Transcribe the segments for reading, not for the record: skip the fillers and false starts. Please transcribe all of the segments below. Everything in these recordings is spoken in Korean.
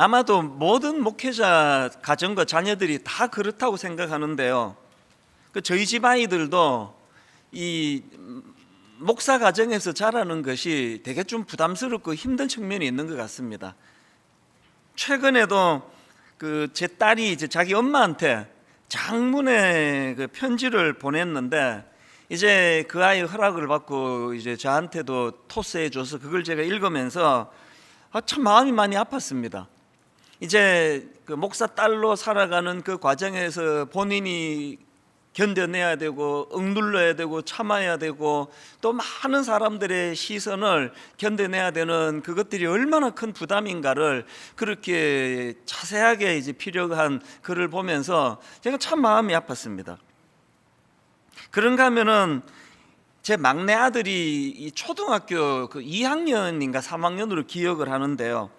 아마도 모든 목회자 가정과 자녀들이 다 그렇다고 생각하는데요. 저희 집 아이들도 이 목사 가정에서 자라는 것이 되게 좀 부담스럽고 힘든 측면이 있는 것 같습니다. 최근에도 제 딸이 이제 자기 엄마한테 장문의 편지를 보냈는데, 이제 그 아이 허락을 받고 이제 저한테도 토스해 줘서 그걸 제가 읽으면서 참 마음이 많이 아팠습니다. 이제 목사 딸로 살아가는 그 과정에서 본인이 견뎌내야 되고 억눌러야 되고 참아야 되고 또 많은 사람들의 시선을 견뎌내야 되는 그것들이 얼마나 큰 부담인가를 그렇게 자세하게 이제 필요한 글을 보면서 제가 참 마음이 아팠습니다. 그런가 하면은 제 막내 아들이 이 초등학교 2학년인가 3학년으로 기억을 하는데요.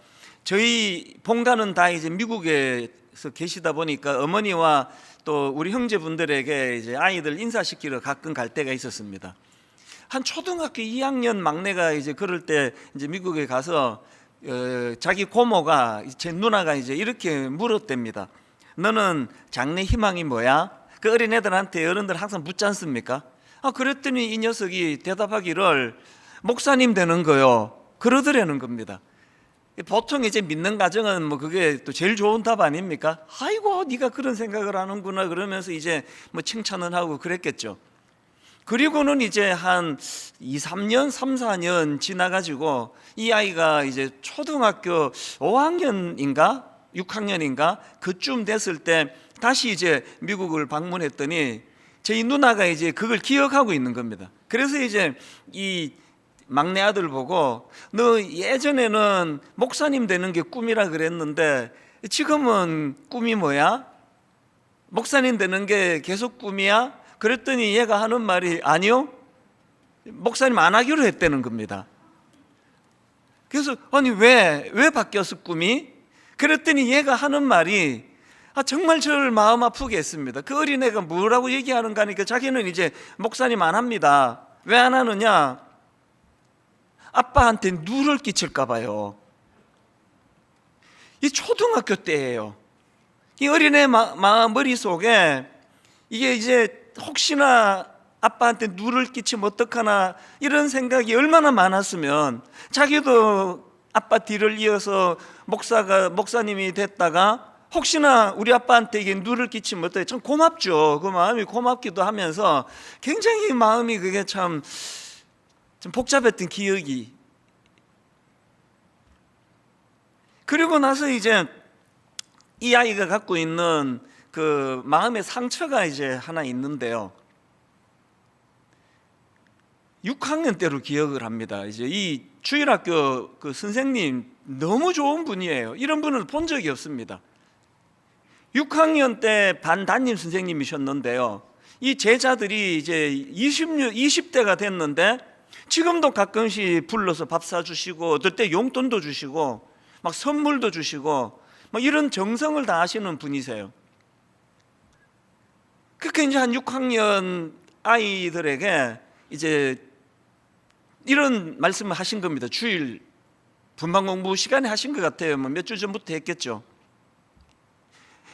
저희 본가는 다 이제 미국에서 계시다 보니까 어머니와 또 우리 형제분들에게 이제 아이들 인사시키러 가끔 갈 때가 있었습니다. 한 초등학교 2학년 막내가 이제 그럴 때 이제 미국에 가서 자기 고모가 제 누나가 이제 이렇게 물었답니다. 너는 장래 희망이 뭐야? 그 어린애들한테 어른들 항상 묻지 않습니까? 그랬더니 이 녀석이 대답하기를 목사님 되는 거요, 그러더라는 겁니다. 보통 이제 믿는 가정은 뭐 그게 또 제일 좋은 답 아닙니까? 아이고 네가 그런 생각을 하는구나 그러면서 이제 뭐 칭찬을 하고 그랬겠죠. 그리고는 이제 한 2-3년 3-4년 지나가지고 이 아이가 이제 초등학교 5학년인가 6학년인가 그쯤 됐을 때 다시 이제 미국을 방문했더니 저희 누나가 이제 그걸 기억하고 있는 겁니다. 그래서 이제 이 막내 아들 보고 너 예전에는 목사님 되는 게 꿈이라 그랬는데 지금은 꿈이 뭐야? 목사님 되는 게 계속 꿈이야? 그랬더니 얘가 하는 말이 아니요, 목사님 안 하기로 했다는 겁니다. 그래서 아니 왜 바뀌었어 꿈이? 그랬더니 얘가 하는 말이 정말 저를 마음 아프게 했습니다. 그 어린애가 뭐라고 얘기하는가 하니까 자기는 이제 목사님 안 합니다. 왜 안 하느냐? 아빠한테 누를 끼칠까 봐요. 이 초등학교 때예요. 이 어린애 머릿속에 이게 이제 혹시나 아빠한테 누를 끼치면 어떡하나 이런 생각이 얼마나 많았으면 자기도 아빠 뒤를 이어서 목사님이 됐다가 혹시나 우리 아빠한테 이게 누를 끼치면 어떡해. 참 고맙죠. 그 마음이 고맙기도 하면서 굉장히 마음이 그게 좀 복잡했던 기억이. 그리고 나서 이제 이 아이가 갖고 있는 그 마음의 상처가 이제 하나 있는데요. 6학년 때로 기억을 합니다. 이제 이 주일학교 그 선생님 너무 좋은 분이에요. 이런 분은 본 적이 없습니다. 6학년 때 반 담임 선생님이셨는데요. 이 제자들이 이제 20대가 됐는데 지금도 가끔씩 불러서 밥 사주시고 어떨 때 용돈도 주시고 막 선물도 주시고 막 이런 정성을 다하시는 분이세요. 그렇게 이제 한 6학년 아이들에게 이제 이런 말씀을 하신 겁니다. 주일 분방 공부 시간에 하신 것 같아요. 몇 주 전부터 했겠죠.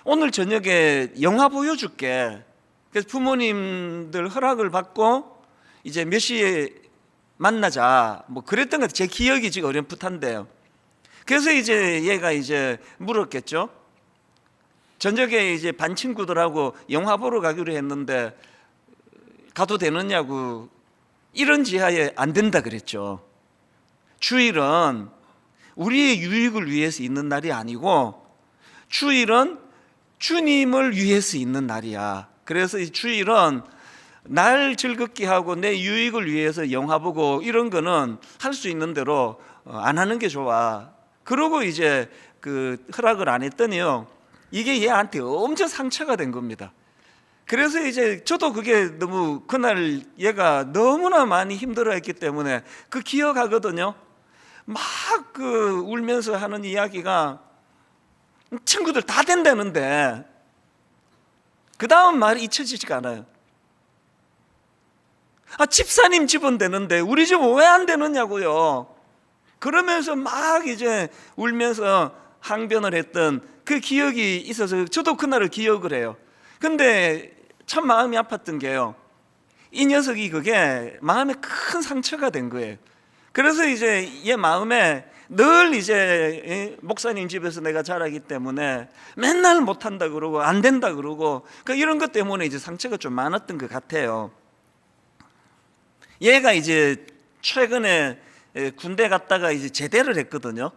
오늘 저녁에 영화 보여줄게. 그래서 부모님들 허락을 받고 이제 몇 시에 만나자 뭐 그랬던 것 같아요. 제 기억이 지금 어렴풋한데요. 그래서 이제 얘가 이제 물었겠죠. 저녁에 이제 반 친구들하고 영화 보러 가기로 했는데 가도 되느냐고. 이런 지하에 안 된다 그랬죠. 주일은 우리의 유익을 위해서 있는 날이 아니고 주일은 주님을 위해서 있는 날이야. 그래서 이 주일은 날 즐겁게 하고 내 유익을 위해서 영화 보고 이런 거는 할 수 있는 대로 안 하는 게 좋아. 그러고 이제 그 허락을 안 했더니요, 이게 얘한테 엄청 상처가 된 겁니다. 그래서 이제 저도 그게 너무 그날 얘가 너무나 많이 힘들어했기 때문에 그 기억하거든요. 막 그 울면서 하는 이야기가 친구들 다 된다는데 그 다음 말이 잊혀지지가 않아요. 집사님 집은 되는데 우리 집은 왜 안 되느냐고요. 그러면서 막 이제 울면서 항변을 했던 그 기억이 있어서 저도 그날을 기억을 해요. 근데 참 마음이 아팠던 게요, 이 녀석이 그게 마음에 큰 상처가 된 거예요. 그래서 이제 얘 마음에 늘 이제 목사님 집에서 내가 자라기 때문에 맨날 못한다 그러고 안 된다 그러고 이런 것 때문에 이제 상처가 좀 많았던 것 같아요. 얘가 이제 최근에 군대 갔다가 이제 제대를 했거든요.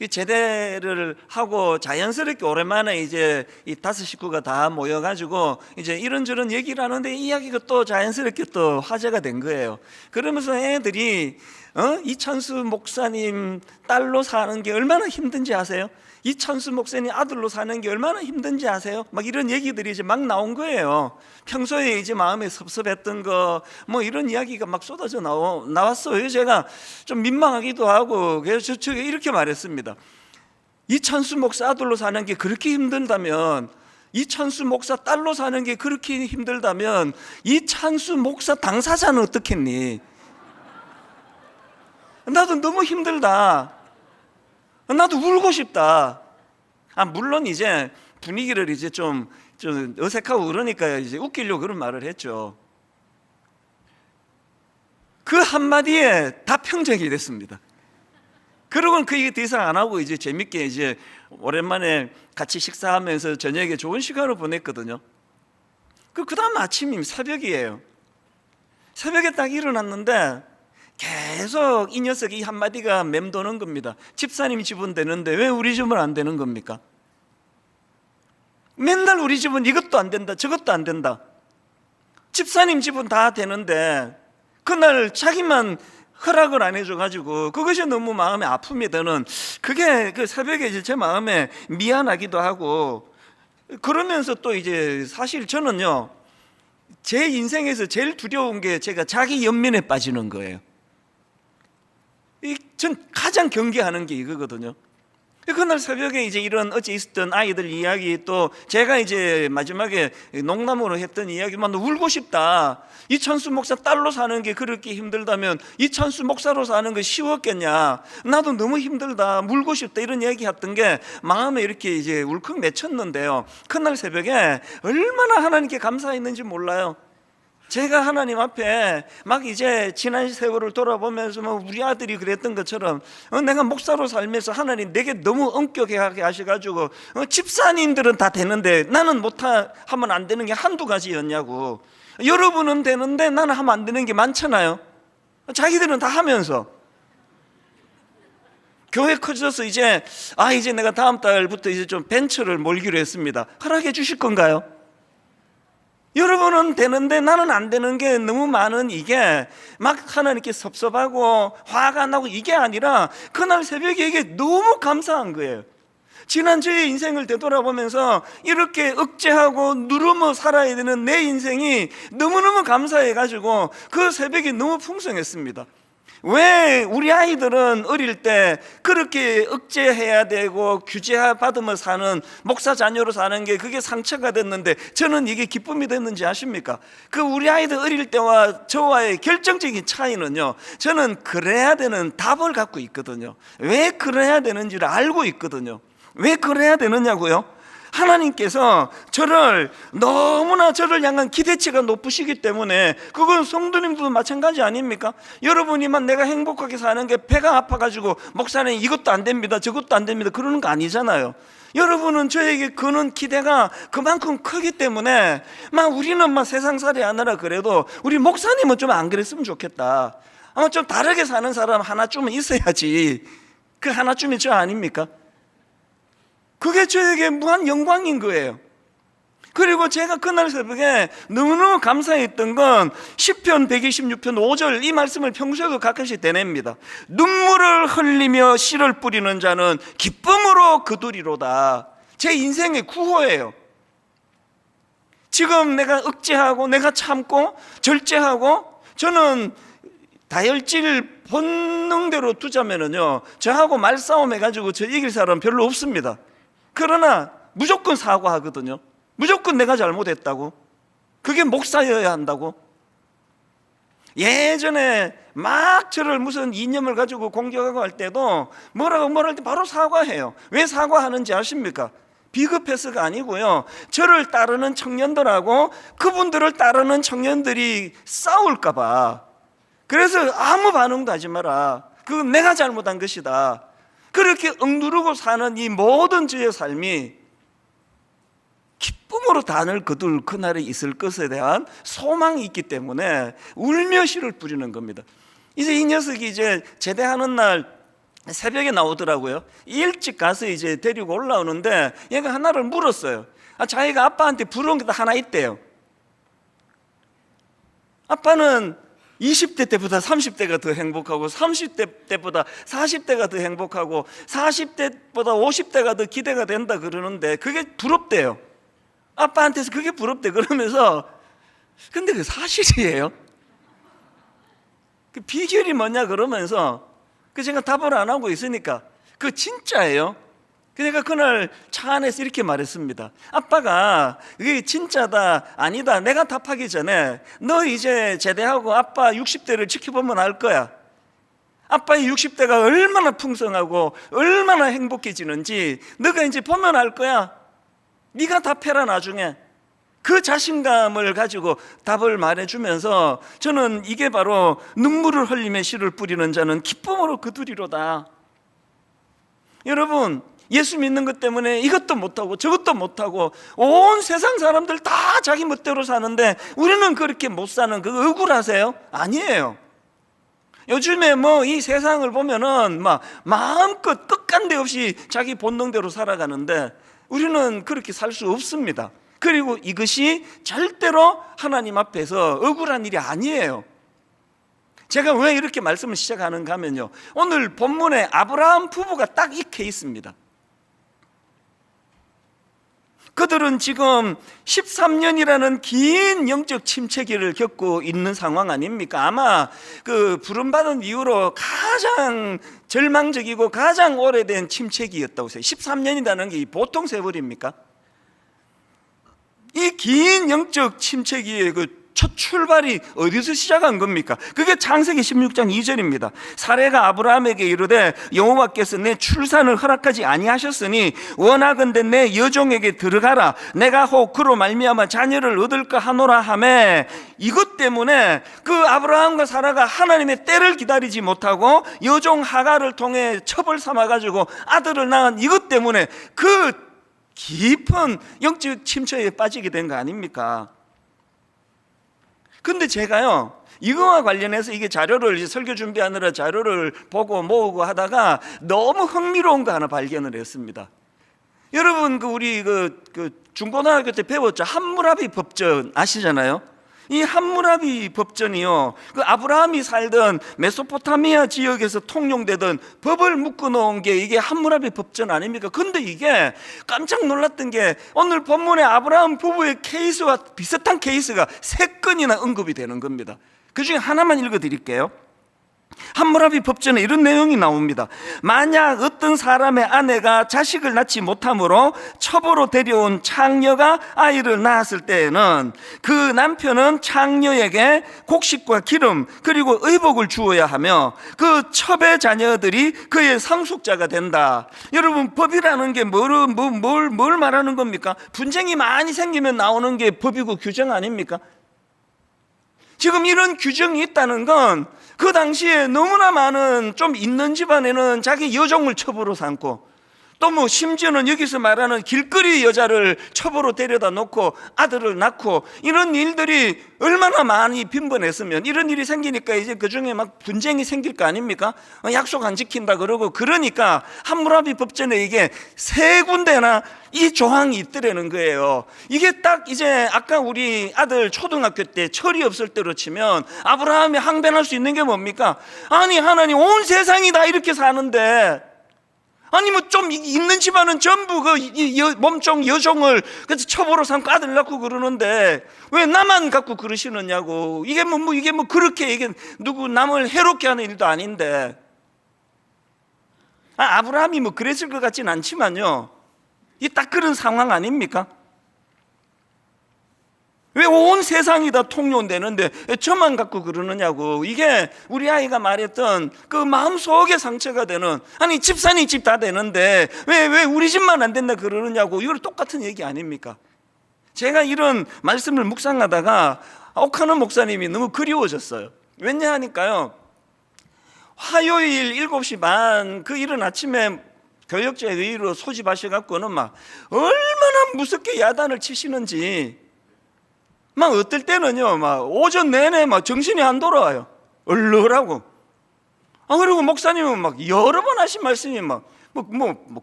제대를 하고 자연스럽게 오랜만에 이제 이 다섯 식구가 다 모여가지고 이제 이런저런 얘기를 하는데 이야기가 또 자연스럽게 또 화제가 된 거예요. 그러면서 애들이 이찬수 목사님 딸로 사는 게 얼마나 힘든지 아세요? 이찬수 목사님 아들로 사는 게 얼마나 힘든지 아세요? 막 이런 얘기들이 이제 막 나온 거예요. 평소에 이제 마음에 섭섭했던 거 뭐 이런 이야기가 막 쏟아져 나왔어요. 제가 좀 민망하기도 하고 그래서 저 이렇게 말했습니다. 이찬수 목사 아들로 사는 게 그렇게 힘들다면, 이찬수 목사 딸로 사는 게 그렇게 힘들다면 이찬수 목사 당사자는 어떻겠니? 나도 너무 힘들다. 나도 울고 싶다. 물론 이제 분위기를 이제 좀 어색하고 그러니까 이제 웃기려고 그런 말을 했죠. 그 한마디에 다 평정이 됐습니다. 그러고는 그 얘기 더 이상 안 하고 이제 재밌게 이제 오랜만에 같이 식사하면서 저녁에 좋은 시간을 보냈거든요. 그 다음 아침이 새벽이에요. 새벽에 딱 일어났는데 계속 이 녀석이 이 한마디가 맴도는 겁니다. 집사님 집은 되는데 왜 우리 집은 안 되는 겁니까? 맨날 우리 집은 이것도 안 된다 저것도 안 된다. 집사님 집은 다 되는데 그날 자기만 허락을 안 해줘가지고 그것이 너무 마음에 아픔이 드는, 그게 그 새벽에 이제 제 마음에 미안하기도 하고, 그러면서 또 이제 사실 저는요, 제 인생에서 제일 두려운 게 제가 자기 연민에 빠지는 거예요. 전 가장 경계하는 게 이거거든요. 그날 새벽에 이제 이런 어제 있었던 아이들 이야기, 또 제가 이제 마지막에 농담으로 했던 이야기만 울고 싶다. 이찬수 목사 딸로 사는 게 그렇게 힘들다면 이찬수 목사로 사는 게 쉬웠겠냐. 나도 너무 힘들다. 울고 싶다. 이런 이야기 했던 게 마음에 이렇게 이제 울컥 맺혔는데요. 그날 새벽에 얼마나 하나님께 감사했는지 몰라요. 제가 하나님 앞에 막 이제 지난 세월을 돌아보면서 우리 아들이 그랬던 것처럼 내가 목사로 살면서 하나님 내게 너무 엄격하게 하셔가지고 집사님들은 다 되는데 나는 하면 안 되는 게 한두 가지였냐고. 여러분은 되는데 나는 하면 안 되는 게 많잖아요. 자기들은 다 하면서. 교회 커져서 이제 내가 다음 달부터 이제 좀 벤처를 몰기로 했습니다. 허락해 주실 건가요? 여러분은 되는데 나는 안 되는 게 너무 많은, 이게 막 하나님께 섭섭하고 화가 나고 이게 아니라 그날 새벽에 이게 너무 감사한 거예요. 지난 저의 인생을 되돌아보면서 이렇게 억제하고 누르며 살아야 되는 내 인생이 너무너무 감사해가지고 그 새벽이 너무 풍성했습니다. 왜 우리 아이들은 어릴 때 그렇게 억제해야 되고 규제받으며 사는, 목사 자녀로 사는 게 그게 상처가 됐는데 저는 이게 기쁨이 됐는지 아십니까? 그 우리 아이들 어릴 때와 저와의 결정적인 차이는요, 저는 그래야 되는 답을 갖고 있거든요. 왜 그래야 되는지를 알고 있거든요. 왜 그래야 되느냐고요? 하나님께서 너무나 저를 향한 기대치가 높으시기 때문에. 그건 성도님도 마찬가지 아닙니까? 여러분이만 내가 행복하게 사는 게 배가 아파가지고 목사님 이것도 안 됩니다 저것도 안 됩니다 그러는 거 아니잖아요. 여러분은 저에게 그는 기대가 그만큼 크기 때문에 우리는 세상살이 하느라 그래도 우리 목사님은 좀 안 그랬으면 좋겠다. 좀 다르게 사는 사람 하나쯤은 있어야지. 그 하나쯤이 저 아닙니까? 그게 저에게 무한 영광인 거예요. 그리고 제가 그날 새벽에 너무너무 감사했던 건 시편 126편 5절 이 말씀을 평소에도 가끔씩 대냅니다. 눈물을 흘리며 씨를 뿌리는 자는 기쁨으로 거두리로다. 제 인생의 구호예요. 지금 내가 억제하고 내가 참고 절제하고, 저는 다혈질 본능대로 두자면은요, 저하고 말싸움 해가지고 저 이길 사람 별로 없습니다. 그러나 무조건 사과하거든요. 무조건 내가 잘못했다고. 그게 목사여야 한다고. 예전에 막 저를 무슨 이념을 가지고 공격하고 할 때도 뭐라고 할 때 바로 사과해요. 왜 사과하는지 아십니까? 비급해서가 아니고요, 저를 따르는 청년들하고 그분들을 따르는 청년들이 싸울까 봐. 그래서 아무 반응도 하지 마라, 그건 내가 잘못한 것이다. 그렇게 억누르고 사는 이 모든 저의 삶이 기쁨으로 단을 거둘 그날이 있을 것에 대한 소망이 있기 때문에 울며 씨를 뿌리는 겁니다. 이제 이 녀석이 이제 제대하는 날 새벽에 나오더라고요. 일찍 가서 이제 데리고 올라오는데 얘가 하나를 물었어요. 자기가 아빠한테 부러운 게 하나 있대요. 아빠는 20대 때보다 30대가 더 행복하고 30대 때보다 40대가 더 행복하고 40대보다 50대가 더 기대가 된다 그러는데 그게 부럽대요. 아빠한테서 그게 부럽대. 그러면서 근데 그 사실이에요. 그 비결이 뭐냐 그러면서 제가 답을 안 하고 있으니까 그 진짜예요. 그러니까 그날 차 안에서 이렇게 말했습니다. 아빠가 이게 진짜다 아니다 내가 답하기 전에 너 이제 제대하고 아빠 60대를 지켜보면 알 거야. 아빠의 60대가 얼마나 풍성하고 얼마나 행복해지는지 너가 이제 보면 알 거야. 네가 답해라 나중에. 그 자신감을 가지고 답을 말해주면서 저는 이게 바로 눈물을 흘리며 씨를 뿌리는 자는 기쁨으로 거두리로다. 여러분, 예수 믿는 것 때문에 이것도 못하고 저것도 못하고 온 세상 사람들 다 자기 멋대로 사는데 우리는 그렇게 못 사는 그 억울하세요? 아니에요. 요즘에 뭐 이 세상을 보면은 막 마음껏 끝간데 없이 자기 본능대로 살아가는데 우리는 그렇게 살 수 없습니다. 그리고 이것이 절대로 하나님 앞에서 억울한 일이 아니에요. 제가 왜 이렇게 말씀을 시작하는가 하면요, 오늘 본문에 아브라함 부부가 딱 이 케이스입니다. 그들은 지금 13년이라는 긴 영적 침체기를 겪고 있는 상황 아닙니까? 아마 그 부름받은 이후로 가장 절망적이고 가장 오래된 침체기였다고 해요. 13년이라는 게 보통 세월입니까? 이 긴 영적 침체기의 그 첫 출발이 어디서 시작한 겁니까? 그게 창세기 16장 2절입니다. 사레가 아브라함에게 이르되 여호와께서 내 출산을 허락하지 아니하셨으니 원하건대 내 여종에게 들어가라. 내가 혹 그로 말미암아 자녀를 얻을까 하노라 하매, 이것 때문에 그 아브라함과 사라가 하나님의 때를 기다리지 못하고 여종 하갈을 통해 첩을 삼아가지고 아들을 낳은 이것 때문에 그 깊은 영적 침체에 빠지게 된 거 아닙니까? 근데 제가요, 이거와 관련해서 이게 자료를 이제 설교 준비하느라 자료를 보고 모으고 하다가 너무 흥미로운 거 하나 발견을 했습니다. 여러분, 우리 중고등학교 때 배웠죠? 함무라비 법전 아시잖아요? 이 함무라비 법전이요, 그 아브라함이 살던 메소포타미아 지역에서 통용되던 법을 묶어 놓은 게 이게 함무라비 법전 아닙니까? 근데 이게 깜짝 놀랐던 게 오늘 본문에 아브라함 부부의 케이스와 비슷한 케이스가 3건이나 언급이 되는 겁니다. 그 중에 하나만 읽어 드릴게요. 함무라비 법전에 이런 내용이 나옵니다. 만약 어떤 사람의 아내가 자식을 낳지 못함으로 첩으로 데려온 창녀가 아이를 낳았을 때에는 그 남편은 창녀에게 곡식과 기름 그리고 의복을 주어야 하며 그 첩의 자녀들이 그의 상속자가 된다. 여러분, 법이라는 게 뭘 말하는 겁니까? 분쟁이 많이 생기면 나오는 게 법이고 규정 아닙니까? 지금 이런 규정이 있다는 건 그 당시에 너무나 많은 좀 있는 집안에는 자기 여종을 첩으로 삼고 또 뭐 심지어는 여기서 말하는 길거리 여자를 첩으로 데려다 놓고 아들을 낳고 이런 일들이 얼마나 많이 빈번했으면 이런 일이 생기니까 이제 그중에 막 분쟁이 생길 거 아닙니까? 약속 안 지킨다 그러고. 그러니까 함무라비 법전에 이게 3군데나 이 조항이 있더라는 거예요. 이게 딱 이제 아까 우리 아들 초등학교 때 철이 없을 때로 치면 아브라함이 항변할 수 있는 게 뭡니까? 아니, 하나님 온 세상이 다 이렇게 사는데 아니 뭐 좀 있는 집안은 전부 그 몸종 여종을 그래서 첩으로 삼고 아들 낳고 그러는데 왜 나만 갖고 그러시느냐고. 이게 뭐 그렇게 이게 누구 남을 해롭게 하는 일도 아닌데. 아브라함이 뭐 그랬을 것 같진 않지만요, 이 딱 그런 상황 아닙니까? 왜 온 세상이 다 통용되는데 저만 갖고 그러느냐고. 이게 우리 아이가 말했던 그 마음속에 상처가 되는, 아니 집사님 집 다 되는데 왜 우리 집만 안 된다 그러느냐고. 이거 똑같은 얘기 아닙니까? 제가 이런 말씀을 묵상하다가 옥하는 목사님이 너무 그리워졌어요. 왜냐하니까요, 화요일 7시 반 그 이른 아침에 교역자 회의로 소집하셔갖고는 막 얼마나 무섭게 야단을 치시는지, 막 어떨 때는요 막 오전 내내 막 정신이 안 돌아와요. 얼르라고. 그리고 목사님은 막 여러 번 하신 말씀이 막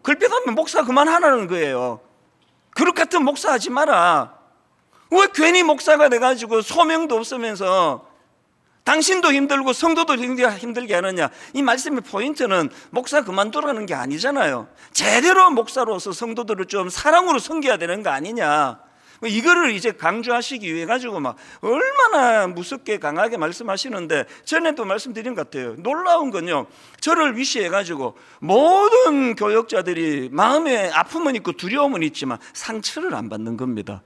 글빛하면 목사 그만하라는 거예요. 그릇 같은 목사 하지 마라. 왜 괜히 목사가 돼가지고 소명도 없으면서 당신도 힘들고 성도도 힘들게 하느냐. 이 말씀의 포인트는 목사 그만두라는 게 아니잖아요. 제대로 목사로서 성도들을 좀 사랑으로 섬겨야 되는 거 아니냐. 이거를 이제 강조하시기 위해 가지고 막 얼마나 무섭게 강하게 말씀하시는데, 전에도 말씀드린 것 같아요. 놀라운 건요, 저를 위시해 가지고 모든 교역자들이 마음에 아픔은 있고 두려움은 있지만 상처를 안 받는 겁니다.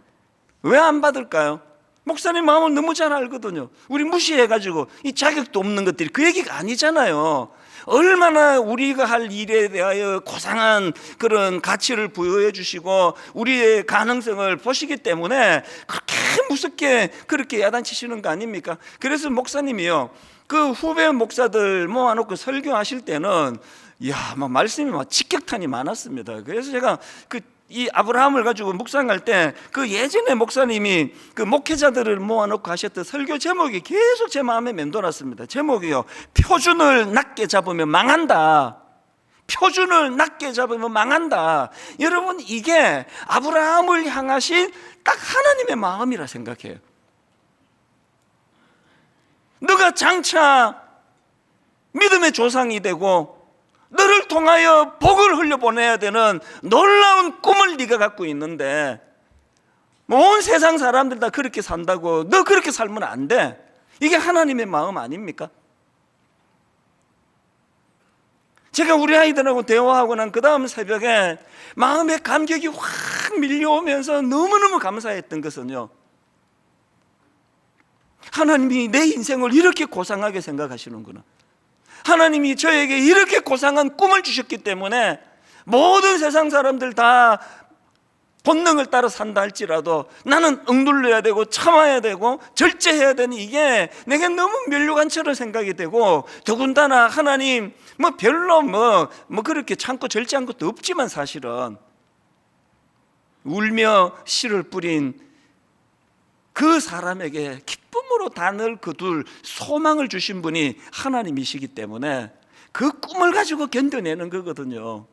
왜 안 받을까요? 목사님 마음을 너무 잘 알거든요. 우리 무시해 가지고 이 자격도 없는 것들이 그 얘기가 아니잖아요. 얼마나 우리가 할 일에 대하여 고상한 그런 가치를 부여해 주시고 우리의 가능성을 보시기 때문에 그렇게 무섭게 그렇게 야단치시는 거 아닙니까? 그래서 목사님이요, 그 후배 목사들 모아놓고 설교하실 때는 막 말씀이 막 직격탄이 많았습니다. 그래서 제가 이 아브라함을 가지고 묵상할 때 그 예전에 목사님이 그 목회자들을 모아놓고 하셨던 설교 제목이 계속 제 마음에 맴돌았습니다. 제목이요, 표준을 낮게 잡으면 망한다. 표준을 낮게 잡으면 망한다. 여러분, 이게 아브라함을 향하신 딱 하나님의 마음이라 생각해요. 너가 장차 믿음의 조상이 되고 너를 통하여 복을 흘려보내야 되는 놀라운 꿈을 네가 갖고 있는데 온 세상 사람들 다 그렇게 산다고 너 그렇게 살면 안 돼. 이게 하나님의 마음 아닙니까? 제가 우리 아이들하고 대화하고 난 그 다음 새벽에 마음의 감격이 확 밀려오면서 너무너무 감사했던 것은요, 하나님이 내 인생을 이렇게 고상하게 생각하시는구나. 하나님이 저에게 이렇게 고상한 꿈을 주셨기 때문에 모든 세상 사람들 다 본능을 따라 산다 할지라도 나는 억눌려야 되고 참아야 되고 절제해야 되는, 이게 내게 너무 면류관처럼 생각이 되고, 더군다나 하나님 별로 그렇게 참고 절제한 것도 없지만 사실은 울며 씨를 뿌린 그 사람에게 기쁨으로 단을 거둘 소망을 주신 분이 하나님이시기 때문에 그 꿈을 가지고 견뎌내는 거거든요.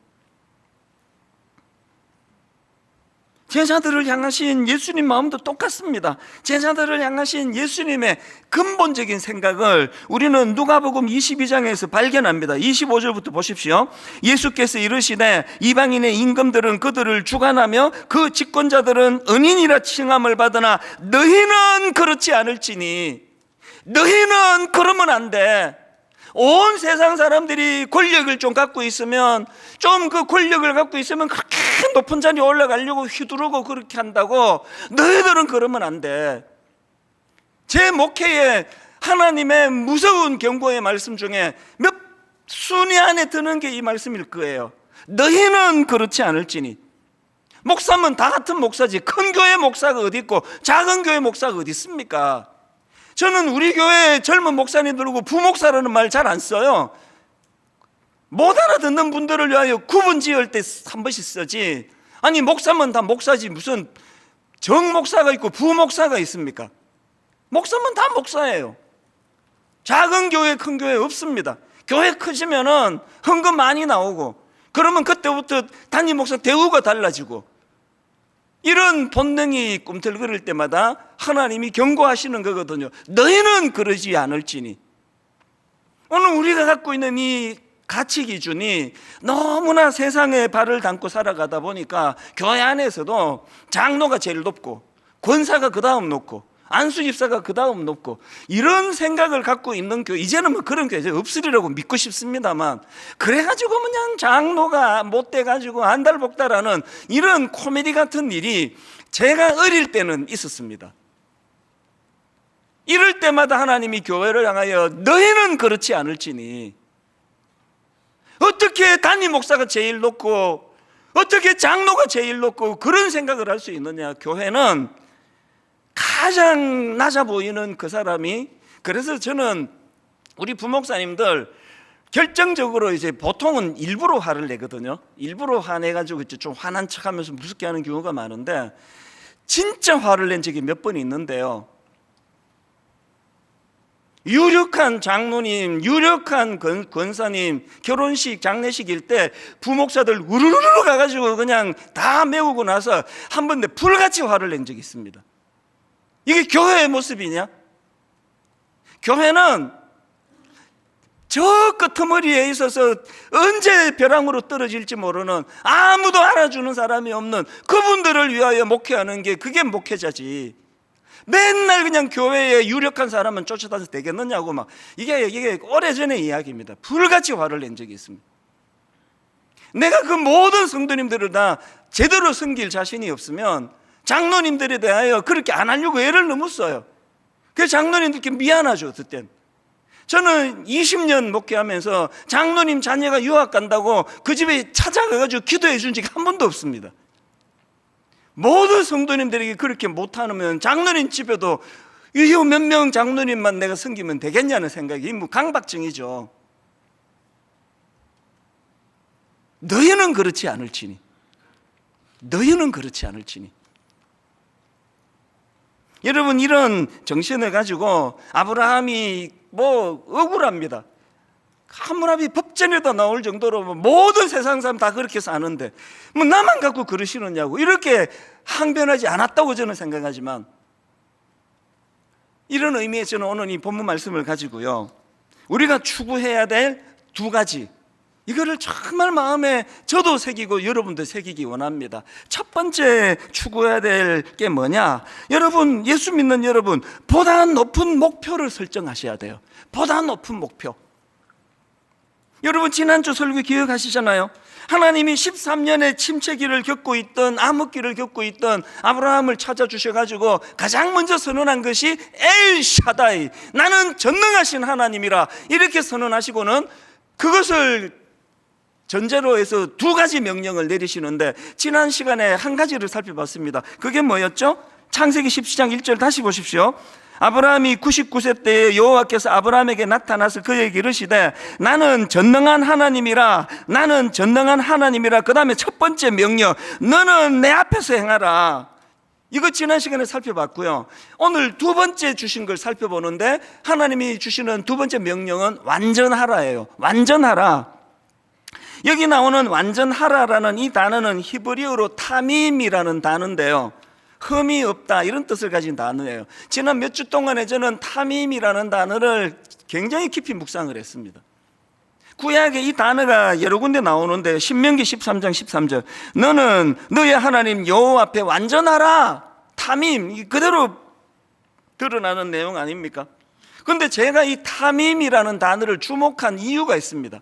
제자들을 향하신 예수님 마음도 똑같습니다. 제자들을 향하신 예수님의 근본적인 생각을 우리는 누가복음 22장에서 발견합니다. 25절부터 보십시오. 예수께서 이르시되 이방인의 임금들은 그들을 주관하며 그 집권자들은 은인이라 칭함을 받으나 너희는 그렇지 않을지니. 너희는 그러면 안 돼. 온 세상 사람들이 권력을 좀 갖고 있으면, 좀 그 권력을 갖고 있으면 그렇게 높은 자리에 올라가려고 휘두르고 그렇게 한다고 너희들은 그러면 안 돼. 제 목회에 하나님의 무서운 경고의 말씀 중에 몇 순위 안에 드는 게 이 말씀일 거예요. 너희는 그렇지 않을지니. 목사면 다 같은 목사지. 큰 교회 목사가 어디 있고 작은 교회 목사가 어디 있습니까? 저는 우리 교회 젊은 목사님들하고 부목사라는 말 잘 안 써요. 못 알아듣는 분들을 위하여 구분 지을 때 한 번씩 쓰지. 아니 목사면 다 목사지 무슨 정목사가 있고 부목사가 있습니까? 목사면 다 목사예요. 작은 교회 큰 교회 없습니다. 교회 커지면은 헌금 많이 나오고 그러면 그때부터 담임 목사 대우가 달라지고, 이런 본능이 꿈틀거릴 때마다 하나님이 경고하시는 거거든요. 너희는 그러지 않을지니. 오늘 우리가 갖고 있는 이 가치 기준이 너무나 세상에 발을 담고 살아가다 보니까 교회 안에서도 장로가 제일 높고 권사가 그 다음 높고 안수집사가 그 다음 높고, 이런 생각을 갖고 있는 교회, 이제는 그런 교회 없으리라고 믿고 싶습니다만, 그래가지고 그냥 장로가 못 돼가지고 안달복달하는 이런 코미디 같은 일이 제가 어릴 때는 있었습니다. 이럴 때마다 하나님이 교회를 향하여 너희는 그렇지 않을지니, 어떻게 담임 목사가 제일 높고 어떻게 장로가 제일 높고 그런 생각을 할 수 있느냐. 교회는 가장 낮아 보이는 그 사람이. 그래서 저는 우리 부목사님들 결정적으로 이제 보통은 일부러 화를 내거든요. 일부러 화내가지고 좀 화난 척하면서 무섭게 하는 경우가 많은데, 진짜 화를 낸 적이 몇 번 있는데요, 유력한 장로님, 유력한 권사님 결혼식 장례식일 때 부목사들 우르르르 가가지고 그냥 다 메우고 나서 한 번 불같이 화를 낸 적이 있습니다. 이게 교회의 모습이냐? 교회는 저 끄트머리에 있어서 언제 벼랑으로 떨어질지 모르는, 아무도 알아주는 사람이 없는 그분들을 위하여 목회하는 게 그게 목회자지. 맨날 그냥 교회에 유력한 사람은 쫓아다녀서 되겠느냐고 막, 이게 오래전의 이야기입니다. 불같이 화를 낸 적이 있습니다. 내가 그 모든 성도님들을 다 제대로 섬길 자신이 없으면 장로님들에 대하여 그렇게 안 하려고 애를 너무 써요. 그래서 장로님들께 미안하죠. 그땐 저는 20년 목회하면서 장로님 자녀가 유학 간다고 그 집에 찾아가가지고 기도해 준 적이 한 번도 없습니다. 모든 성도님들에게 그렇게 못하면 장로님 집에도 이후 몇 명 장로님만 내가 섬기면 되겠냐는 생각이 뭐 강박증이죠. 너희는 그렇지 않을지니, 너희는 그렇지 않을지니. 여러분, 이런 정신을 가지고 아브라함이 뭐 억울합니다. 하물며 법전에도 나올 정도로 모든 세상 사람 다 그렇게 사는데 뭐 나만 갖고 그러시느냐고, 이렇게 항변하지 않았다고 저는 생각하지만, 이런 의미에서 저는 오늘 이 본문 말씀을 가지고요, 우리가 추구해야 될 두 가지, 이거를 정말 마음에 저도 새기고 여러분도 새기기 원합니다. 첫 번째 추구해야 될 게 뭐냐? 여러분, 예수 믿는 여러분, 보다 높은 목표를 설정하셔야 돼요. 보다 높은 목표. 여러분, 지난주 설교 기억하시잖아요. 하나님이 13년의 침체기를 겪고 있던, 암흑기를 겪고 있던 아브라함을 찾아주셔가지고 가장 먼저 선언한 것이 엘 샤다이, 나는 전능하신 하나님이라, 이렇게 선언하시고는 그것을 전제로 해서 두 가지 명령을 내리시는데, 지난 시간에 한 가지를 살펴봤습니다. 그게 뭐였죠? 창세기 17장 1절 다시 보십시오. 아브라함이 99세 때에 여호와께서 아브라함에게 나타나서 그에게 이르시되 나는 전능한 하나님이라, 나는 전능한 하나님이라. 그 다음에 첫 번째 명령, 너는 내 앞에서 행하라. 이거 지난 시간에 살펴봤고요. 오늘 두 번째 주신 걸 살펴보는데, 하나님이 주시는 두 번째 명령은 완전하라예요. 완전하라. 여기 나오는 완전하라라는 이 단어는 히브리어로 타밈이라는 단어인데요, 흠이 없다, 이런 뜻을 가진 단어예요. 지난 몇 주 동안에 저는 타밈이라는 단어를 굉장히 깊이 묵상을 했습니다. 구약에 이 단어가 여러 군데 나오는데, 신명기 13장 13절, 너는 너의 하나님 여호와 앞에 완전하라. 타밈, 그대로 드러나는 내용 아닙니까? 그런데 제가 이 타밈이라는 단어를 주목한 이유가 있습니다.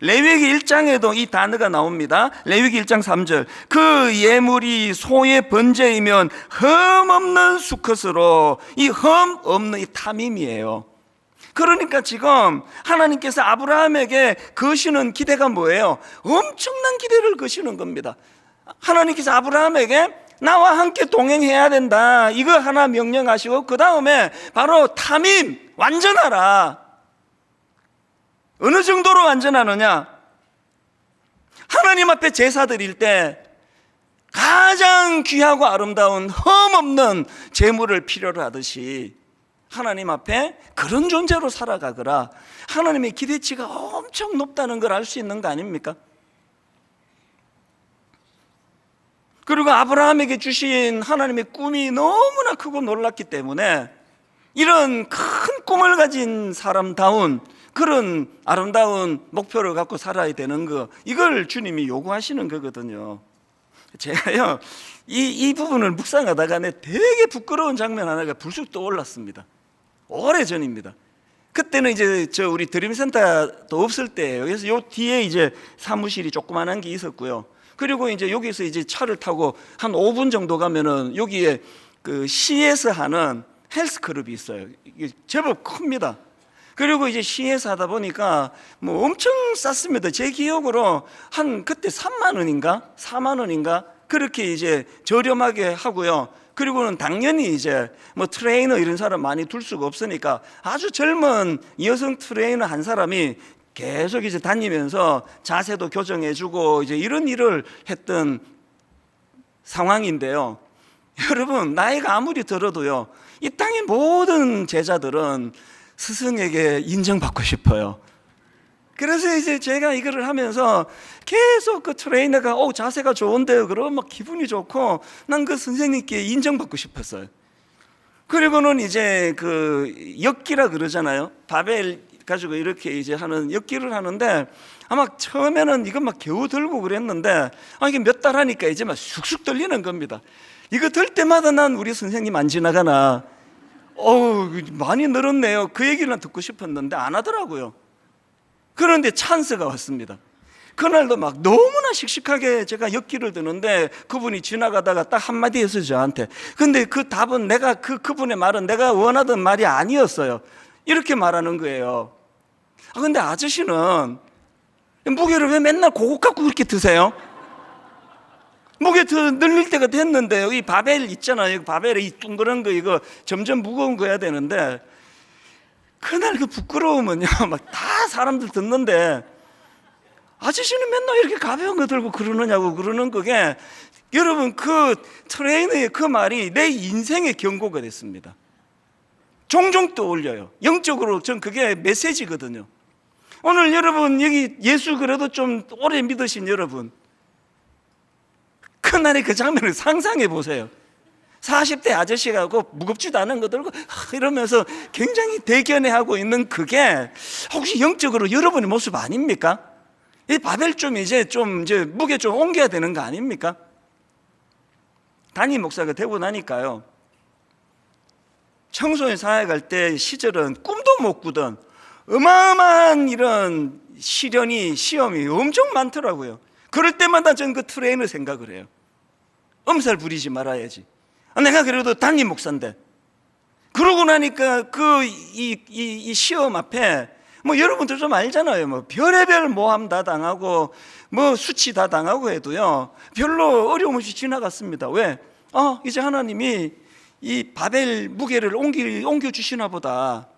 레위기 1장에도 이 단어가 나옵니다. 레위기 1장 3절, 그 예물이 소의 번제이면 흠 없는 수컷으로, 이 흠 없는 이 타밈이에요. 그러니까 지금 하나님께서 아브라함에게 거시는 기대가 뭐예요? 엄청난 기대를 거시는 겁니다. 하나님께서 아브라함에게 나와 함께 동행해야 된다, 이거 하나 명령하시고, 그 다음에 바로 타밈, 완전하라. 어느 정도로 완전하느냐? 하나님 앞에 제사 드릴 때 가장 귀하고 아름다운 흠 없는 제물을 필요로 하듯이 하나님 앞에 그런 존재로 살아가거라. 하나님의 기대치가 엄청 높다는 걸 알 수 있는 거 아닙니까? 그리고 아브라함에게 주신 하나님의 꿈이 너무나 크고 놀랐기 때문에 이런 큰 꿈을 가진 사람다운 그런 아름다운 목표를 갖고 살아야 되는 거, 이걸 주님이 요구하시는 거거든요. 제가요, 이 부분을 묵상하다가 되게 부끄러운 장면 하나가 불쑥 떠올랐습니다. 오래전입니다. 그때는 이제 우리 드림센터도 없을 때예요. 그래서 요 뒤에 이제 사무실이 조그만한 게 있었고요. 그리고 이제 여기서 이제 차를 타고 한 5분 정도 가면은 여기에 그 시에서 하는 헬스클럽이 있어요. 이게 제법 큽니다. 그리고 이제 시에서 하다 보니까 뭐 엄청 쌌습니다. 제 기억으로 한 그때 3만 원인가 4만 원인가 그렇게 이제 저렴하게 하고요. 그리고는 당연히 이제 뭐 트레이너 이런 사람 많이 둘 수가 없으니까 아주 젊은 여성 트레이너 한 사람이 계속 이제 다니면서 자세도 교정해주고 이제 이런 일을 했던 상황인데요. 여러분, 나이가 아무리 들어도요, 이 땅의 모든 제자들은 스승에게 인정받고 싶어요. 그래서 이제 제가 이거를 하면서 계속 그 트레이너가 자세가 좋은데요 그러면 막 기분이 좋고 난 그 선생님께 인정받고 싶었어요. 그리고는 이제 그 엮기라 그러잖아요. 바벨 가지고 이렇게 이제 하는 엮기를 하는데 아마 처음에는 이거 막 겨우 들고 그랬는데 이게 몇 달 하니까 이제 막 쑥쑥 들리는 겁니다. 이거 들 때마다 난 우리 선생님 안 지나가나 많이 늘었네요. 그 얘기를 듣고 싶었는데 안 하더라고요. 그런데 찬스가 왔습니다. 그날도 막 너무나 씩씩하게 제가 엮기를 드는데 그분이 지나가다가 딱 한마디 했어요, 저한테. 근데 그 답은 그분의 말은 내가 원하던 말이 아니었어요. 이렇게 말하는 거예요. 근데 아저씨는 무게를 왜 맨날 그것 갖고 그렇게 드세요? 무게 더 늘릴 때가 됐는데 여기 바벨 있잖아요. 바벨에 이 둥그런 거 이거 점점 무거운 거 해야 되는데 그날 그 부끄러움은요 막 다 사람들 듣는데 아저씨는 맨날 이렇게 가벼운 거 들고 그러느냐고 그러는 그게 여러분 그 트레이너의 그 말이 내 인생의 경고가 됐습니다. 종종 떠올려요. 영적으로 전 그게 메시지거든요. 오늘 여러분 여기 예수 그래도 좀 오래 믿으신 여러분 그날의 그 장면을 상상해 보세요. 40대 아저씨가 무겁지도 않은 거 들고 이러면서 굉장히 대견해하고 있는 그게 혹시 영적으로 여러분의 모습 아닙니까? 이 바벨 좀 이제 무게 좀 옮겨야 되는 거 아닙니까? 담임 목사가 되고 나니까요, 청소년 사회 갈 때 시절은 꿈도 못 꾸던 어마어마한 이런 시험이 엄청 많더라고요. 그럴 때마다 전 그 트레이너 생각을 해요. 엄살 부리지 말아야지. 내가 그래도 담임 목사인데. 그러고 나니까 이 시험 앞에 뭐 여러분들 좀 알잖아요. 뭐 별의별 모함 다 당하고 뭐 수치 다 당하고 해도요 별로 어려움 없이 지나갔습니다. 왜? 이제 하나님이 이 바벨 무게를 옮겨 주시나 보다.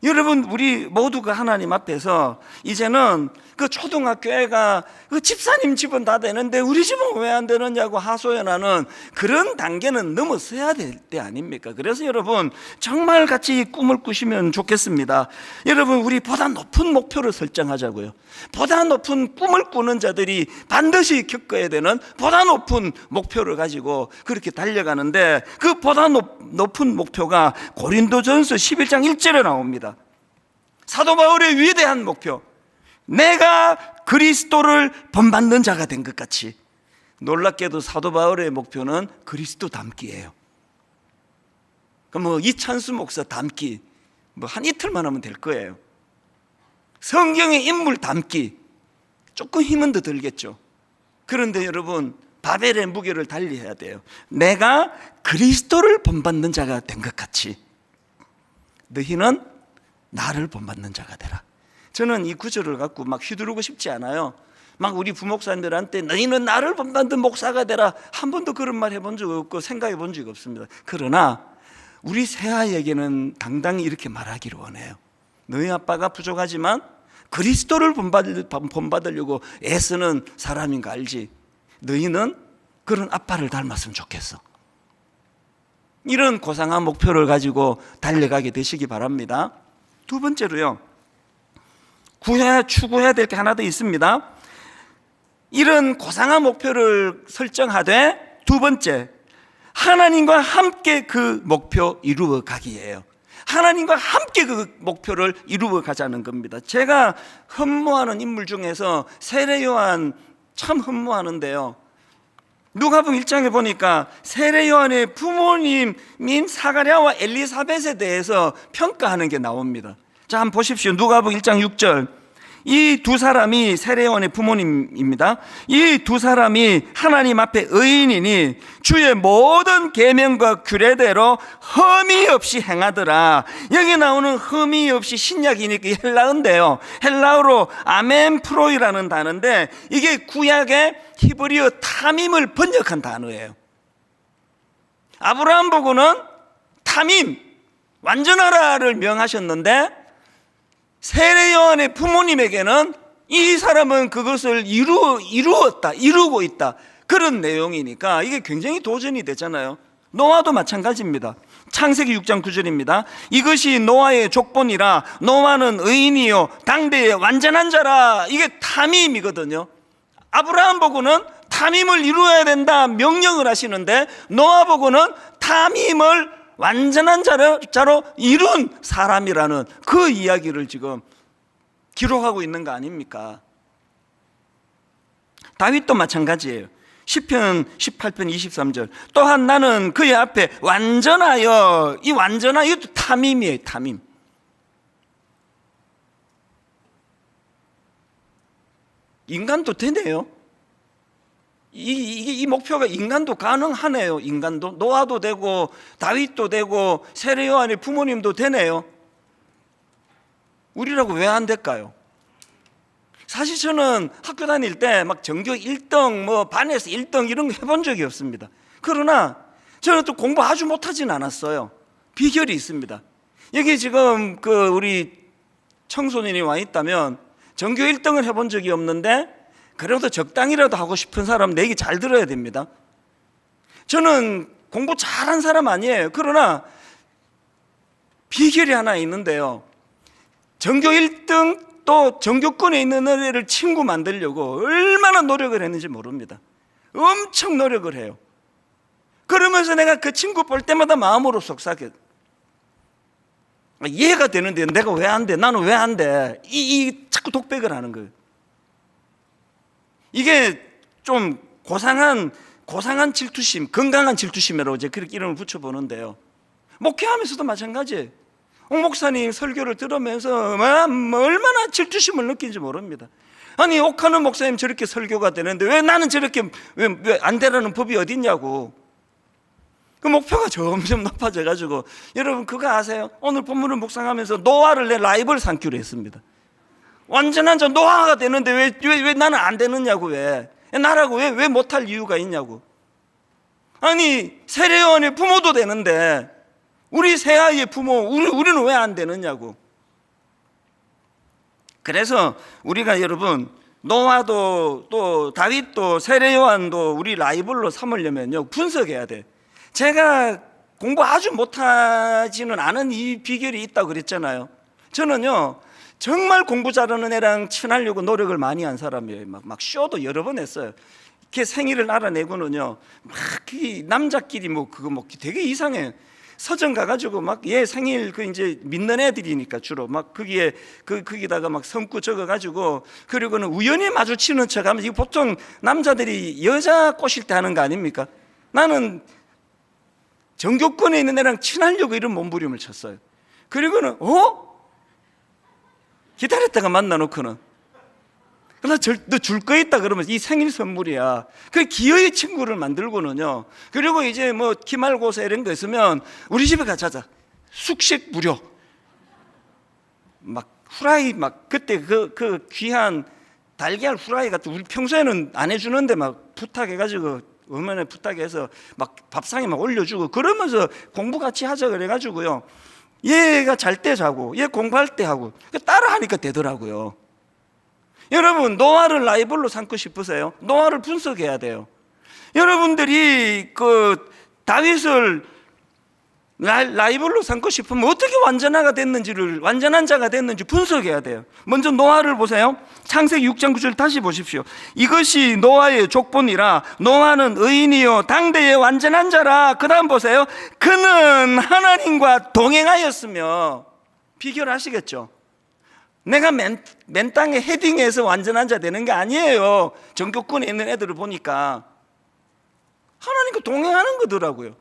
여러분 우리 모두가 하나님 앞에서 이제는 그 초등학교 애가 그 집사님 집은 다 되는데 우리 집은 왜 안 되느냐고 하소연하는 그런 단계는 넘어서야 될 때 아닙니까? 그래서 여러분 정말 같이 꿈을 꾸시면 좋겠습니다. 여러분 우리 보다 높은 목표를 설정하자고요. 보다 높은 꿈을 꾸는 자들이 반드시 겪어야 되는 보다 높은 목표를 가지고 그렇게 달려가는데 그 보다 높은 목표가 고린도전서 11장 1절에 나옵니다. 사도 바울의 위대한 목표, 내가 그리스도를 본받는 자가 된 것 같이. 놀랍게도 사도 바울의 목표는 그리스도 닮기예요. 그럼 이찬수 목사 닮기 한 이틀만 하면 될 거예요. 성경의 인물 닮기 조금 힘은 더 들겠죠. 그런데 여러분 바벨의 무게를 달리해야 돼요. 내가 그리스도를 본받는 자가 된 것 같이 너희는 나를 본받는 자가 되라. 저는 이 구절을 갖고 막 휘두르고 싶지 않아요. 막 우리 부목사님들한테 너희는 나를 본받는 목사가 되라 한 번도 그런 말 해본 적 없고 생각해 본 적이 없습니다. 그러나 우리 새아이에게는 당당히 이렇게 말하기를 원해요. 너희 아빠가 부족하지만 그리스도를 본받으려고 애쓰는 사람인 거 알지? 너희는 그런 아빠를 닮았으면 좋겠어. 이런 고상한 목표를 가지고 달려가게 되시기 바랍니다. 두 번째로요, 추구해야 될 게 하나 더 있습니다. 이런 고상한 목표를 설정하되 두 번째, 하나님과 함께 그 목표 이루어 가기예요. 하나님과 함께 그 목표를 이루어 가자는 겁니다. 제가 흠모하는 인물 중에서 세례 요한 참 흠모하는데요, 누가복음 1장에 보니까 세례 요한의 부모님인 사가랴와 엘리사벳에 대해서 평가하는 게 나옵니다. 자, 한번 보십시오. 누가복음 1장 6절. 이 두 사람이 세례요한의 부모님입니다. 이 두 사람이 하나님 앞에 의인이니 주의 모든 계명과 규례대로 흠이 없이 행하더라. 여기 나오는 흠이 없이 신약이니까 헬라어인데요, 헬라어로 아멘프로이라는 단어인데 이게 구약의 히브리어 타밈을 번역한 단어예요. 아브라함 보고는 타밈, 완전하라를 명하셨는데 세례요한의 부모님에게는 이 사람은 그것을 이루고 있다, 그런 내용이니까 이게 굉장히 도전이 되잖아요. 노아도 마찬가지입니다. 창세기 6장 9절입니다. 이것이 노아의 족본이라 노아는 의인이요 당대의 완전한 자라. 이게 타밈이거든요. 아브라함 보고는 타밈을 이루어야 된다 명령을 하시는데 노아 보고는 타밈을 완전한 자로 이룬 사람이라는 그 이야기를 지금 기록하고 있는 거 아닙니까? 다윗도 마찬가지예요. 시편 18편 23절 또한 나는 그의 앞에 완전하여, 이 완전하여 이것도 타밈이에요. 타밈. 인간도 되네요. 이 목표가 인간도 가능하네요. 인간도, 노아도 되고 다윗도 되고 세례요한의 부모님도 되네요. 우리라고 왜 안 될까요? 사실 저는 학교 다닐 때 막 전교 1등, 뭐 반에서 1등 이런 거 해본 적이 없습니다. 그러나 저는 또 공부 아주 못하진 않았어요. 비결이 있습니다. 여기 지금 우리 청소년이 와 있다면 전교 1등을 해본 적이 없는데 그래도 적당히라도 하고 싶은 사람 내 얘기 잘 들어야 됩니다. 저는 공부 잘한 사람 아니에요. 그러나 비결이 하나 있는데요, 전교 1등 또 전교권에 있는 애를 친구 만들려고 얼마나 노력을 했는지 모릅니다. 엄청 노력을 해요. 그러면서 내가 그 친구 볼 때마다 마음으로 속삭여. 이해가 되는데 내가 왜 안 돼? 나는 왜 안 돼? 자꾸 독백을 하는 거예요. 이게 좀 고상한 질투심, 건강한 질투심이라고 이제 그렇게 이름을 붙여보는데요, 목회하면서도 마찬가지예요. 목사님 설교를 들으면서 얼마나 질투심을 느끼는지 모릅니다. 아니 옥하는 목사님 저렇게 설교가 되는데 왜 나는 저렇게 왜 안 되라는 법이 어딨냐고. 그 목표가 점점 높아져가지고, 여러분 그거 아세요? 오늘 본문을 묵상하면서 노아를 내 라이벌 삼기로 했습니다. 완전한 자 노아가 되는데 왜 나는 안 되느냐고. 왜 나라고 왜 못할 이유가 있냐고. 아니 세례요한의 부모도 되는데 우리 새아이의 부모 우리는 왜 안 되느냐고. 그래서 우리가 여러분 노아도 또 다윗도 세례요한도 우리 라이벌로 삼으려면요 분석해야 돼. 제가 공부 아주 못하지는 않은 이 비결이 있다고 그랬잖아요. 저는요 정말 공부 잘하는 애랑 친하려고 노력을 많이 한 사람이에요. 막 쇼도 여러 번 했어요. 이렇게 생일을 알아내고는요 막 남자끼리 되게 이상해. 서점 가가지고 막 얘 생일 이제 믿는 애들이니까 주로 막 거기다가 막 성구 적어가지고, 그리고는 우연히 마주치는 척하면, 이거 보통 남자들이 여자 꼬실 때 하는 거 아닙니까? 나는 전교권에 있는 애랑 친하려고 이런 몸부림을 쳤어요. 그리고는 기다렸다가 만나놓고는 너 줄 거 있다 그러면 이 생일 선물이야. 그 기어이 친구를 만들고는요. 그리고 이제 뭐 기말고사 이런 거 있으면 우리 집에 가자. 숙식 무료. 막 후라이 그때 그 귀한 달걀 후라이 같은, 우리 평소에는 안 해주는데 막 부탁해가지고 어머니 부탁해서 막 밥상에 막 올려주고 그러면서 공부 같이 하자 그래가지고요. 얘가 잘 때 자고 얘 공부할 때 하고 따라 하니까 되더라고요. 여러분 노아를 라이벌로 삼고 싶으세요? 노아를 분석해야 돼요. 여러분들이 다윗을 라이벌로 삼고 싶으면 어떻게 완전한 자가 됐는지 분석해야 돼요. 먼저 노아를 보세요. 창세기 6장 9절 다시 보십시오. 이것이 노아의 족본이라 노아는 의인이요 당대의 완전한 자라. 그 다음 보세요. 그는 하나님과 동행하였으며. 비결 아시겠죠? 내가 맨 땅에 헤딩해서 완전한 자 되는 게 아니에요. 전교권에 있는 애들을 보니까 하나님과 동행하는 거더라고요.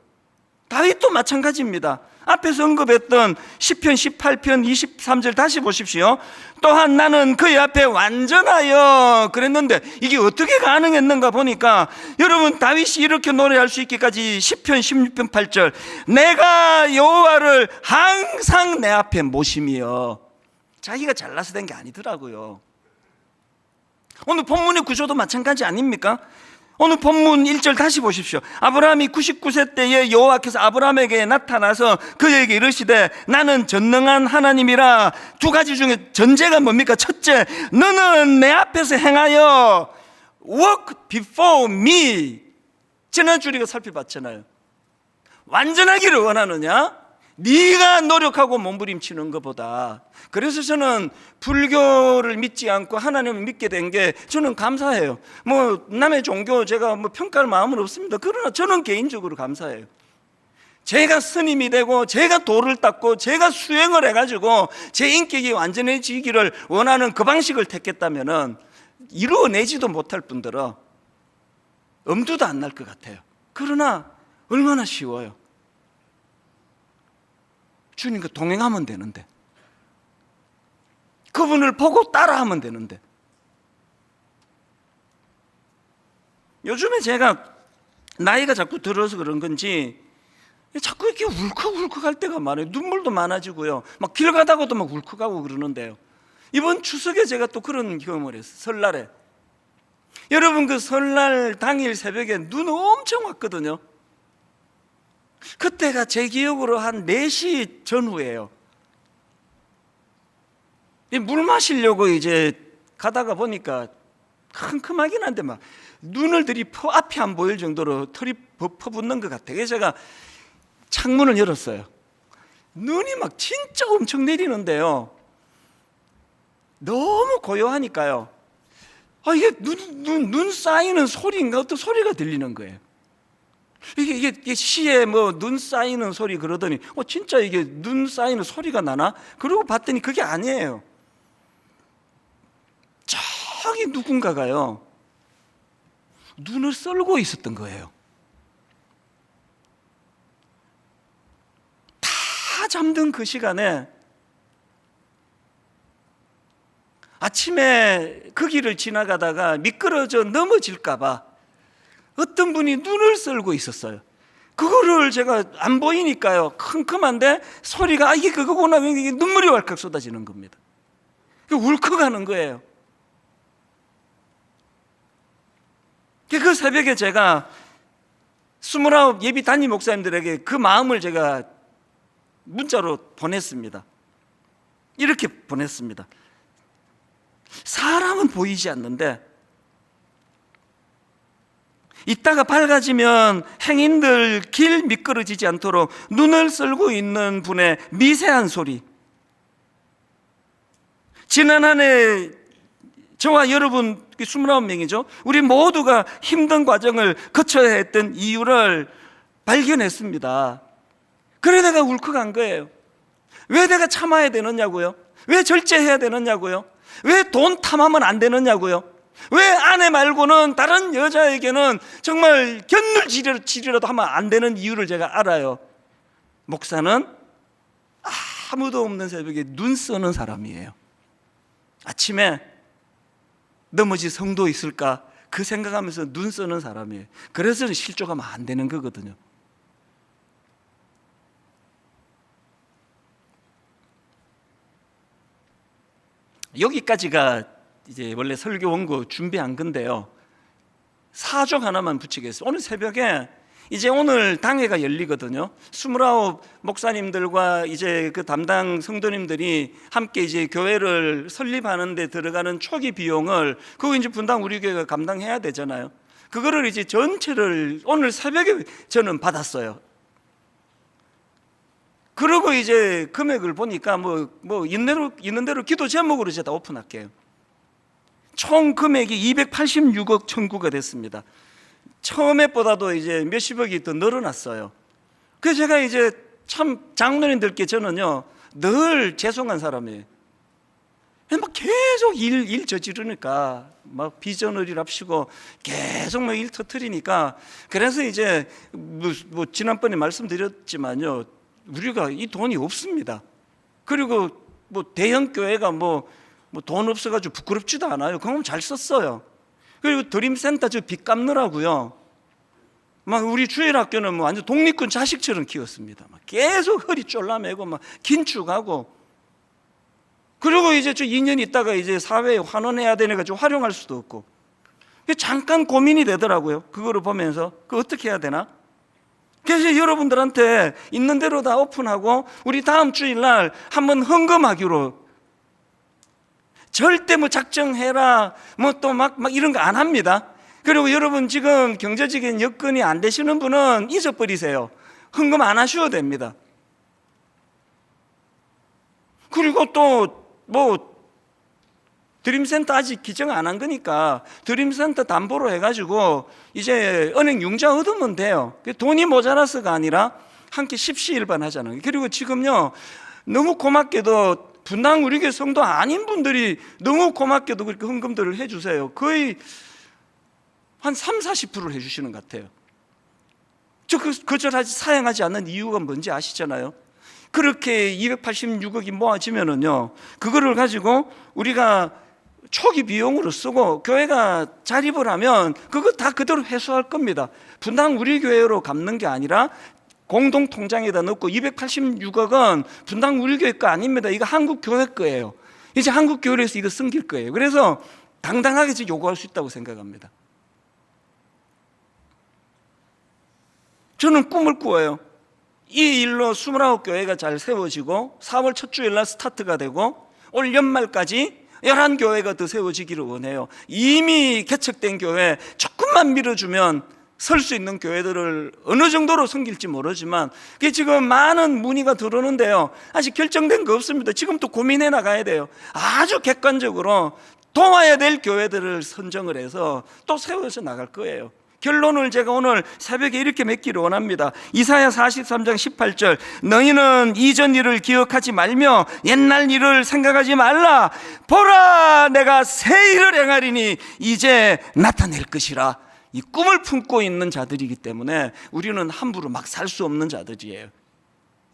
다윗도 마찬가지입니다. 앞에서 언급했던 시편 18편 23절 다시 보십시오. 또한 나는 그의 앞에 완전하여 그랬는데 이게 어떻게 가능했는가 보니까 여러분, 다윗이 이렇게 노래할 수 있기까지 시편 16편 8절 내가 여호와를 항상 내 앞에 모심이여. 자기가 잘나서 된 게 아니더라고요. 오늘 본문의 구조도 마찬가지 아닙니까? 오늘 본문 1절 다시 보십시오. 아브라함이 99세 때에 여호와께서 아브라함에게 나타나서 그에게 이르시되 나는 전능한 하나님이라. 두 가지 중에 전제가 뭡니까? 첫째, 너는 내 앞에서 행하여 walk before me. 지난주 우리가 살펴봤잖아요. 완전하기를 원하느냐? 네가 노력하고 몸부림치는 것보다. 그래서 저는 불교를 믿지 않고 하나님을 믿게 된 게 저는 감사해요. 뭐 남의 종교 제가 뭐 평가할 마음은 없습니다. 그러나 저는 개인적으로 감사해요. 제가 스님이 되고 제가 도를 닦고 제가 수행을 해가지고 제 인격이 완전해지기를 원하는 그 방식을 택했다면은 이루어내지도 못할 뿐더러 엄두도 안 날 것 같아요. 그러나 얼마나 쉬워요. 주님과 동행하면 되는데, 그분을 보고 따라하면 되는데. 요즘에 제가 나이가 자꾸 들어서 그런 건지 자꾸 이렇게 울컥울컥할 때가 많아요. 눈물도 많아지고요. 막 길 가다가도 막 울컥하고 그러는데요. 이번 추석에 제가 또 그런 경험을 했어요. 설날에. 여러분, 그 설날 당일 새벽에 눈 엄청 왔거든요. 그때가 제 기억으로 한 4시 전후예요. 물 마시려고 이제 가다가 보니까 큼큼하긴 한데 막 눈을 들이퍼 앞이 안 보일 정도로 털이 퍼붓는 것 같아요. 그래서 제가 창문을 열었어요. 눈이 막 진짜 엄청 내리는데요. 너무 고요하니까요. 이게 눈 쌓이는 소리인가 어떤 소리가 들리는 거예요. 이게 시에 뭐 눈 쌓이는 소리 그러더니 진짜 이게 눈 쌓이는 소리가 나나? 그러고 봤더니 그게 아니에요. 저기 누군가가요 눈을 썰고 있었던 거예요. 다 잠든 그 시간에 아침에 그 길을 지나가다가 미끄러져 넘어질까 봐 어떤 분이 눈을 썰고 있었어요. 그거를 제가 안 보이니까요, 큼큼한데 소리가 이게 그거구나, 이게 눈물이 왈칵 쏟아지는 겁니다. 울컥하는 거예요. 그 새벽에 제가 29 예비 담임 목사님들에게 그 마음을 제가 문자로 보냈습니다. 이렇게 보냈습니다. 사람은 보이지 않는데 이따가 밝아지면 행인들 길 미끄러지지 않도록 눈을 썰고 있는 분의 미세한 소리, 지난 한 해 저와 여러분 29명이죠 우리 모두가 힘든 과정을 거쳐야 했던 이유를 발견했습니다. 그래 내가 울컥한 거예요. 왜 내가 참아야 되느냐고요? 왜 절제해야 되느냐고요? 왜 돈 탐하면 안 되느냐고요? 왜 아내 말고는 다른 여자에게는 정말 견눌지리라도 하면 안 되는 이유를 제가 알아요. 목사는 아무도 없는 새벽에 눈 쓰는 사람이에요. 아침에 넘어질 성도 있을까 그 생각하면서 눈 쓰는 사람이에요. 그래서 실족하면 안 되는 거거든요. 여기까지가 이제 원래 설교 원고 준비한 건데요, 사족 하나만 붙이겠습니다. 오늘 새벽에 이제 오늘 당회가 열리거든요. 29 목사님들과 이제 그 담당 성도님들이 함께 이제 교회를 설립하는 데 들어가는 초기 비용을 그거 이제 분당 우리 교회가 감당해야 되잖아요. 그거를 이제 전체를 오늘 새벽에 저는 받았어요. 그러고 이제 금액을 보니까 뭐 있는 대로 기도 제목으로 제가 다 오픈할게요. 총 금액이 286억 청구가 됐습니다. 처음에보다도 이제 몇십억이 더 늘어났어요. 그래서 제가 이제 참 장로님들께 저는요 늘 죄송한 사람이에요. 막 계속 일 저지르니까 막 비전을 일합시고 계속 막 일 터트리니까, 그래서 이제 뭐 지난번에 말씀드렸지만요, 우리가 이 돈이 없습니다. 그리고 뭐 대형 교회가 뭐 돈 없어가지고 부끄럽지도 않아요. 그럼 잘 썼어요. 그리고 드림센터 저 빚 갚느라고요. 막 우리 주일학교는 뭐 완전 독립군 자식처럼 키웠습니다. 막 계속 허리 쫄라매고 막 긴축하고. 그리고 이제 저 2년 있다가 이제 사회에 환원해야 되니까 좀 활용할 수도 없고. 잠깐 고민이 되더라고요. 그거를 보면서 그 어떻게 해야 되나? 그래서 여러분들한테 있는 대로 다 오픈하고 우리 다음 주일날 한번 헌금하기로. 절대 뭐 작정해라 뭐 또 막 이런 거 안 합니다. 그리고 여러분 지금 경제적인 여건이 안 되시는 분은 잊어버리세요. 헌금 안 하셔도 됩니다. 그리고 또 뭐 드림센터 아직 기정 안 한 거니까 드림센터 담보로 해가지고 이제 은행 융자 얻으면 돼요. 돈이 모자라서가 아니라 함께 십시일반 하잖아요. 그리고 지금요 너무 고맙게도 분당 우리 교회 성도 아닌 분들이 너무 고맙게도 그렇게 헌금들을 해주세요. 거의 한 30-40%를 해주시는 것 같아요. 저 거절하지 사양하지 않는 이유가 뭔지 아시잖아요. 그렇게 286억이 모아지면은요 그거를 가지고 우리가 초기 비용으로 쓰고 교회가 자립을 하면 그거 다 그대로 회수할 겁니다. 분당 우리 교회로 갚는 게 아니라 공동 통장에다 넣고 286억은 분당 우리 교회 거 아닙니다. 이거 한국 교회 거예요. 이제 한국 교회에서 이거 숨길 거예요. 그래서 당당하게 요구할 수 있다고 생각합니다. 저는 꿈을 꾸어요. 이 일로 29교회가 잘 세워지고 4월 첫 주일날 스타트가 되고 올 연말까지 11교회가 더 세워지기를 원해요. 이미 개척된 교회 조금만 밀어주면 설 수 있는 교회들을 어느 정도로 섬길지 모르지만 그게 지금 많은 문의가 들어오는데요 아직 결정된 거 없습니다. 지금 또 고민해 나가야 돼요. 아주 객관적으로 도와야 될 교회들을 선정을 해서 또 세워서 나갈 거예요. 결론을 제가 오늘 새벽에 이렇게 맺기를 원합니다. 이사야 43장 18절 너희는 이전 일을 기억하지 말며 옛날 일을 생각하지 말라. 보라 내가 새 일을 행하리니 이제 나타낼 것이라. 이 꿈을 품고 있는 자들이기 때문에 우리는 함부로 막 살 수 없는 자들이에요.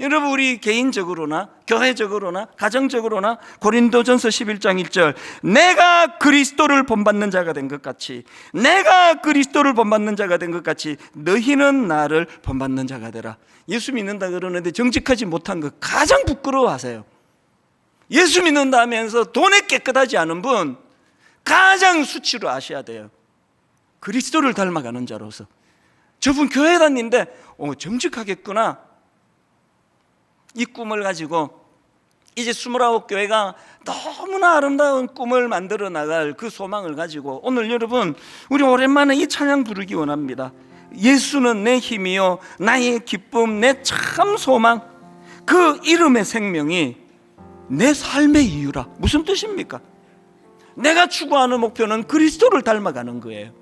여러분 우리 개인적으로나 교회적으로나 가정적으로나 고린도전서 11장 1절 내가 그리스도를 본받는 자가 된 것 같이 내가 그리스도를 본받는 자가 된 것 같이 너희는 나를 본받는 자가 되라. 예수 믿는다 그러는데 정직하지 못한 거 가장 부끄러워하세요. 예수 믿는다 하면서 돈에 깨끗하지 않은 분 가장 수치로 아셔야 돼요. 그리스도를 닮아가는 자로서 저분 교회 다니는데 정직하겠구나. 이 꿈을 가지고 이제 29교회가 너무나 아름다운 꿈을 만들어 나갈 그 소망을 가지고 오늘 여러분 우리 오랜만에 이 찬양 부르기 원합니다. 예수는 내 힘이요 나의 기쁨 내 참 소망. 그 이름의 생명이 내 삶의 이유라. 무슨 뜻입니까? 내가 추구하는 목표는 그리스도를 닮아가는 거예요.